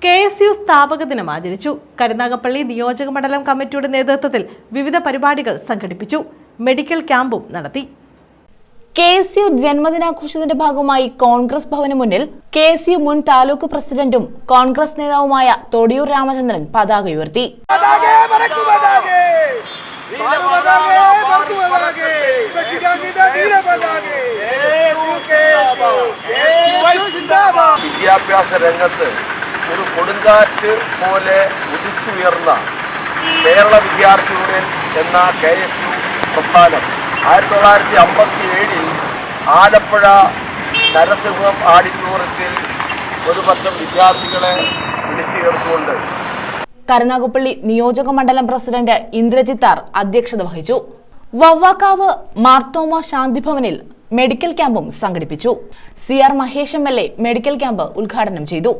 KSU സ്ഥാപക ദിനം ആചരിച്ചു. കരുനാഗപ്പള്ളി നിയോജക മണ്ഡലം കമ്മിറ്റിയുടെ നേതൃത്വത്തിൽ വിവിധ പരിപാടികൾ സംഘടിപ്പിച്ചു. മെഡിക്കൽ ക്യാമ്പും നടത്തി. KSU ജന്മദിനാഘോഷത്തിന്റെ ഭാഗമായി കോൺഗ്രസ് ഭവന് മുന്നിൽ KSU മുൻ താലൂക്ക് പ്രസിഡന്റും കോൺഗ്രസ് നേതാവുമായ തൊടിയൂർ രാമചന്ദ്രൻ പതാക ഉയർത്തി. വിദ്യാഭ്യാസ രംഗത്ത് ഒരു കൊടുങ്കാറ്റ് പോലെ ഉദിച്ചുയർന്ന കേരള വിദ്യാർത്ഥി യൂണിയൻ എന്ന KSU പ്രസ്ഥാനം 1957 ആലപ്പുഴ നരസിംഹം ഓഡിറ്റോറിയത്തിൽ ഒരു പറ്റം വിദ്യാർത്ഥികളെ വിളിച്ചു ചേർത്തുകൊണ്ട് കരുനാഗപ്പള്ളി നിയോജക മണ്ഡലം പ്രസിഡന്റ് ഇന്ദ്രജിത്താർ അധ്യക്ഷത വഹിച്ചു. വവ്വാക്കാവ് മാർത്തോമ ശാന്തിഭവനിൽ മെഡിക്കൽ ക്യാമ്പും സംഘടിപ്പിച്ചു. CR Mahesh MLA medical camp ഉദ്ഘാടനം ചെയ്തു.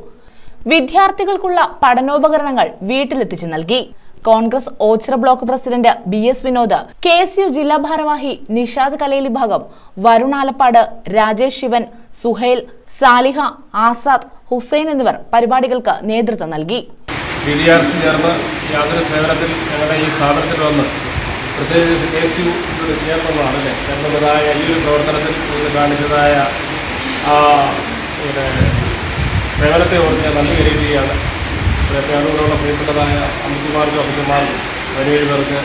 വിദ്യാർത്ഥികൾക്കുള്ള പഠനോപകരണങ്ങൾ വീട്ടിലെത്തിച്ചു നൽകി. Congress Ochira block president BS Vinod, KSU ജില്ലാ ഭാരവാഹി നിഷാദ് കലേലി ഭാഗം, വരുൺ ആലപ്പാട്, രാജേഷ് ശിവൻ, സുഹൈൽ, സാലിഹ, ആസാദ്, ഹുസൈൻ എന്നിവർ പരിപാടികൾക്ക് നേതൃത്വം നൽകി. യാതൊരു സേവനത്തിൽ ഞങ്ങളുടെ ഈ സ്ഥാപനത്തിൽ വന്ന് പ്രത്യേകിച്ച് KSU ചേർന്നതാണ് ചേർന്നതായ ഈ ഒരു പ്രവർത്തനത്തിൽ കാണിച്ചതായ സേവനത്തെ ഓർത്ത് ഞാൻ നന്ദി അറിയിക്കുകയാണ്. അതോടുള്ള പ്രിയപ്പെട്ടതായ അമ്മച്ചിമാർക്കും അപ്പച്ചന്മാർക്കും വലിയ പേർക്ക്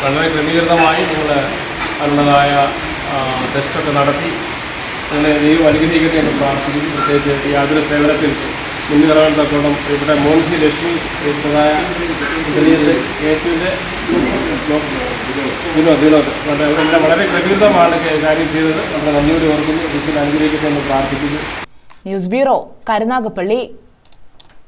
വളരെ ക്രമീകൃതമായി നിങ്ങൾ അതിനുള്ളതായ ടെസ്റ്റൊക്കെ നടത്തി അങ്ങനെ ദൈവം അനുഗ്രഹിക്കട്ടെ എന്ന് പ്രാർത്ഥിക്കുന്നു. പ്രത്യേകിച്ച് ഈ ആതുര സേവനത്തിൽ മുന്നിറങ്ങാൻ തക്കോണം പ്രിയപ്പെട്ട മോൻസി ലക്ഷ്മി, പ്രിയപ്പെട്ടതായ KSUവിൻ്റെ വിനോദ് അവരെല്ലാം വളരെ ക്രമീകൃതമാണ് കാര്യം ചെയ്തത്. നമ്മുടെ നന്ദിയോട് ഓർക്കുന്നു. ഈശ്വരൻ അനുഗ്രഹിക്കട്ടെ എന്ന് പ്രാർത്ഥിക്കുന്നു. News bureau, Karunagappally.